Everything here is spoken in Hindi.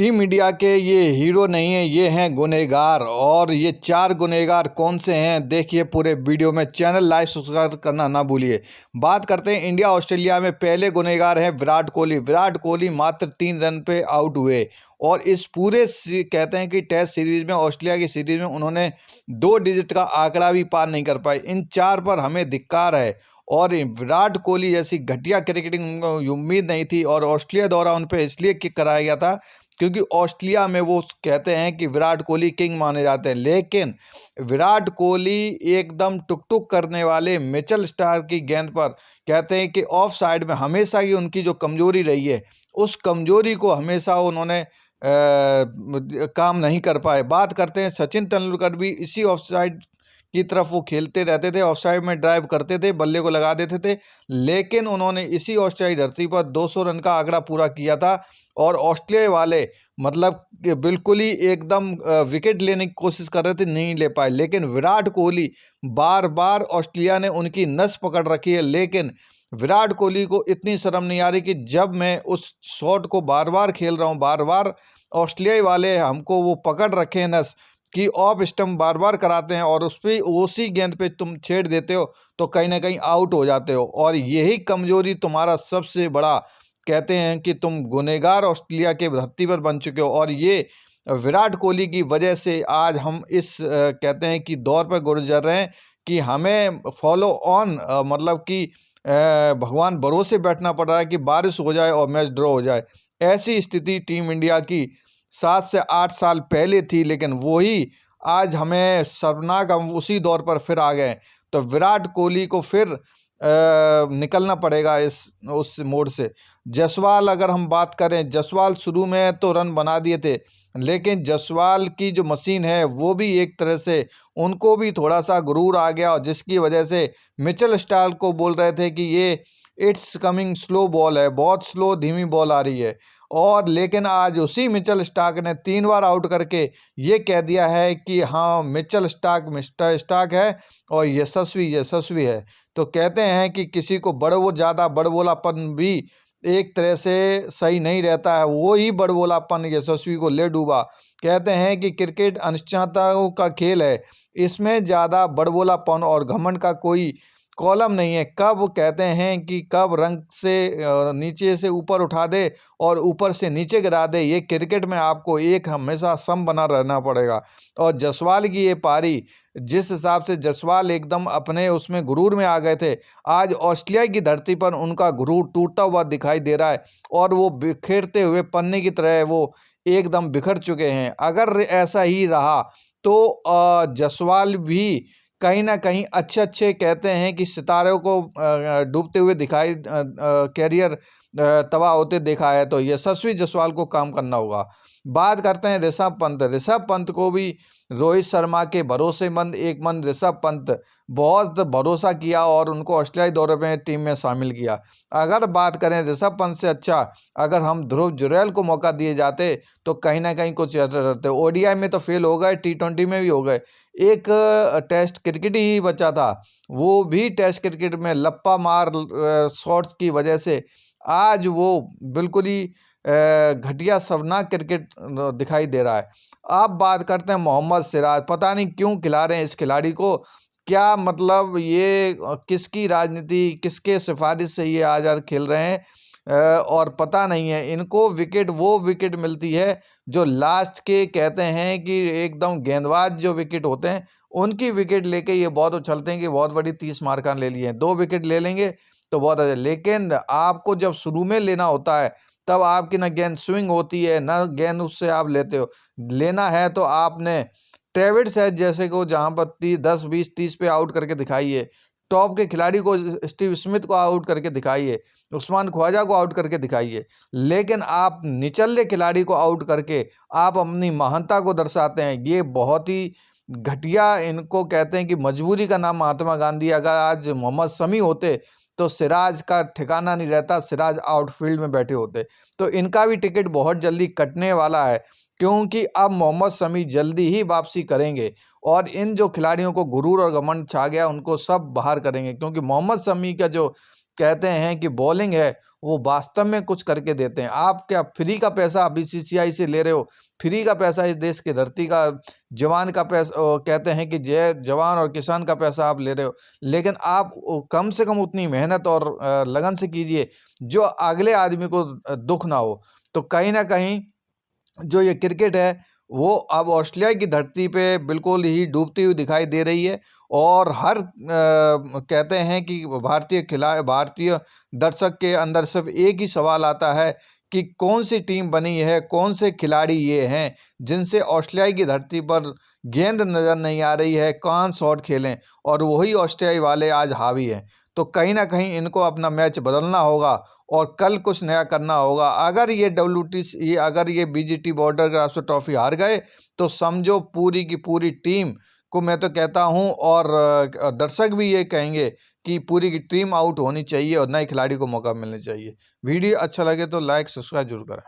टीम इंडिया के ये हीरो नहीं है, ये हैं गुनहगार। और ये 4 गुनहगार कौन से हैं, देखिए पूरे वीडियो में। चैनल लाइक सब्सक्राइब करना ना भूलिए। बात करते हैं इंडिया ऑस्ट्रेलिया में। पहले गुनहगार हैं विराट कोहली। विराट कोहली मात्र 3 रन पे आउट हुए और इस पूरे कहते हैं कि टेस्ट सीरीज में, ऑस्ट्रेलिया की सीरीज में उन्होंने 2 डिजिट का आंकड़ा भी पार नहीं कर पाए। इन 4 पर हमें धिक्कार है। और विराट कोहली जैसी घटिया क्रिकेटिंग उनको उम्मीद नहीं थी और ऑस्ट्रेलिया द्वारा उन पर इसलिए किक कराया गया था क्योंकि ऑस्ट्रेलिया में वो कहते हैं कि विराट कोहली किंग माने जाते हैं। लेकिन विराट कोहली एकदम टुक टुक करने वाले मिचेल स्टार्क की गेंद पर कहते हैं कि ऑफ साइड में हमेशा की उनकी जो कमजोरी रही है, उस कमजोरी को हमेशा उन्होंने काम नहीं कर पाए। बात करते हैं सचिन तेंदुलकर भी इसी ऑफ साइड की तरफ वो खेलते रहते थे, ऑफसाइड में ड्राइव करते थे, बल्ले को लगा देते थे। लेकिन उन्होंने इसी ऑस्ट्रेलिया धरती पर 200 रन का आंकड़ा पूरा किया था और ऑस्ट्रेलिया वाले मतलब कि बिल्कुल ही एकदम विकेट लेने की कोशिश कर रहे थे, नहीं ले पाए। लेकिन विराट कोहली बार बार ऑस्ट्रेलिया ने उनकी नस पकड़ रखी है। लेकिन विराट कोहली को इतनी शर्म नहीं आ रही कि जब मैं उस शॉट को बार बार खेल रहा हूँ, बार बार ऑस्ट्रेलिया वाले हमको वो पकड़ रखे हैं नस कि ऑफ स्टंप बार बार कराते हैं और उस पर उसी गेंद पे तुम छेड़ देते हो तो कहीं ना कहीं आउट हो जाते हो। और यही कमजोरी तुम्हारा सबसे बड़ा कहते हैं कि तुम गुनहगार ऑस्ट्रेलिया के धरती पर बन चुके हो। और ये विराट कोहली की वजह से आज हम इस कहते हैं कि दौर पर गुजर रहे हैं कि हमें फॉलो ऑन मतलब कि भगवान भरोसे बैठना पड़ रहा है कि बारिश हो जाए और मैच ड्रॉ हो जाए। ऐसी स्थिति टीम इंडिया की 7 से 8 साल पहले थी, लेकिन वही आज हमें शर्मनाक, हम उसी दौर पर फिर आ गए। तो विराट कोहली को फिर निकलना पड़ेगा इस उस मोड़ से। जायसवाल अगर हम बात करें, जायसवाल शुरू में तो रन बना दिए थे, लेकिन जायसवाल की जो मशीन है वो भी एक तरह से उनको भी थोड़ा सा गुरूर आ गया और जिसकी वजह से मिचेल स्टार्क को बोल रहे थे कि ये इट्स कमिंग स्लो बॉल है, बहुत स्लो धीमी बॉल आ रही है। और लेकिन आज उसी मिचेल स्टार्क ने 3 बार आउट करके ये कह दिया है कि हाँ, मिचेल स्टार्क मिस्टर स्टार्क है और यशस्वी यशस्वी है। तो कहते हैं कि किसी को वो ज़्यादा बड़बोलापन भी एक तरह से सही नहीं रहता है, वो ही बड़बोलापन यशस्वी को ले डूबा। कहते हैं कि क्रिकेट अनिश्चितताओं का खेल है, इसमें ज़्यादा बड़बोलापन और घमंड का कोई कॉलम नहीं है। कब कहते हैं कि कब रंग से नीचे से ऊपर उठा दे और ऊपर से नीचे गिरा दे, ये क्रिकेट में आपको एक हमेशा सम बना रहना पड़ेगा। और जायसवाल की ये पारी, जिस हिसाब से जायसवाल एकदम अपने उसमें गुरूर में आ गए थे, आज ऑस्ट्रेलिया की धरती पर उनका गुरूर टूटा हुआ दिखाई दे रहा है और वो बिखेरते हुए पन्ने की तरह वो एकदम बिखर चुके हैं। अगर ऐसा ही रहा तो जायसवाल भी कहीं न कहीं अच्छे-अच्छे कहते हैं कि सितारों को डूबते हुए दिखाई कैरियर तबाह होते देखा है, तो यशस्वी जायसवाल को काम करना होगा। बात करते हैं ऋषभ पंत। ऋषभ पंत को भी रोहित शर्मा के भरोसेमंद एक मन ऋषभ पंत बहुत भरोसा किया और उनको ऑस्ट्रेलियाई दौरे में टीम में शामिल किया। अगर बात करें ऋषभ पंत से अच्छा अगर हम ध्रुव जुरैल को मौका दिए जाते तो कहीं ना कहीं कुछ रहते। ओडीआई में तो फेल हो गए, टी20 में भी हो गए। एक टेस्ट क्रिकेट ही बचा था, वो भी टेस्ट क्रिकेट में लप्पा मार शॉट्स की वजह से आज वो बिल्कुल ही घटिया शर्मनाक क्रिकेट दिखाई दे रहा है। अब बात करते हैं मोहम्मद सिराज। पता नहीं क्यों खिला रहे हैं इस खिलाड़ी को, क्या मतलब ये किसकी राजनीति, किसके सिफारिश से ये आज़ाद खेल रहे हैं और पता नहीं है। इनको विकेट वो विकेट मिलती है जो लास्ट के कहते हैं कि एकदम गेंदबाज जो विकेट होते हैं उनकी विकेट लेके ये बहुत उछलते हैं कि बहुत बड़ी 30 मार्का ले लिए हैं। 2 विकेट ले लेंगे तो बहुत अच्छा, लेकिन आपको जब शुरू में लेना होता है तब आपकी ना गेंद स्विंग होती है, ना गेंद उससे आप लेते हो। लेना है तो आपने ट्रेविस हेड जैसे को जहाँ पर 10, 20, 30 पे आउट करके दिखाइए। टॉप के खिलाड़ी को स्टीव स्मिथ को आउट करके दिखाइए, उस्मान ख्वाजा को आउट करके दिखाइए। लेकिन आप निचले खिलाड़ी को आउट करके आप अपनी महानता को दर्शाते हैं, ये बहुत ही घटिया। इनको कहते हैं कि मजबूरी का नाम महात्मा गांधी। अगर आज मोहम्मद शमी होते तो सिराज का ठिकाना नहीं रहता, सिराज आउटफील्ड में बैठे होते। तो इनका भी टिकट बहुत जल्दी कटने वाला है क्योंकि अब मोहम्मद शमी जल्दी ही वापसी करेंगे और इन जो खिलाड़ियों को गुरूर और घमंड छा गया उनको सब बाहर करेंगे। क्योंकि मोहम्मद शमी का जो कहते हैं कि बॉलिंग है वो वास्तव में कुछ करके देते हैं। आप क्या फ्री का पैसा बीसीसीआई से ले रहे हो? फ्री का पैसा इस देश की धरती का जवान का पैसा, कहते हैं कि जय जवान और किसान का पैसा आप ले रहे हो, लेकिन आप कम से कम उतनी मेहनत और लगन से कीजिए जो अगले आदमी को दुख ना हो। तो कहीं ना कहीं जो ये क्रिकेट है वो अब ऑस्ट्रेलिया की धरती पे बिल्कुल ही डूबती हुई दिखाई दे रही है। और हर कहते हैं कि भारतीय दर्शक के अंदर सिर्फ एक ही सवाल आता है कि कौन सी टीम बनी है, कौन से खिलाड़ी ये हैं जिनसे ऑस्ट्रेलिया की धरती पर गेंद नज़र नहीं आ रही है, कौन शॉट खेलें, और वही ऑस्ट्रेलिया वाले आज हावी हैं। तो कहीं ना कहीं इनको अपना मैच बदलना होगा और कल कुछ नया करना होगा। अगर ये बीजीटी बॉर्डर क्राफ्ट ट्रॉफी हार गए तो समझो पूरी की पूरी टीम को, मैं तो कहता हूं, और दर्शक भी ये कहेंगे कि पूरी की टीम आउट होनी चाहिए और नए खिलाड़ी को मौका मिलना चाहिए। वीडियो अच्छा लगे तो लाइक सब्सक्राइब जरूर करें।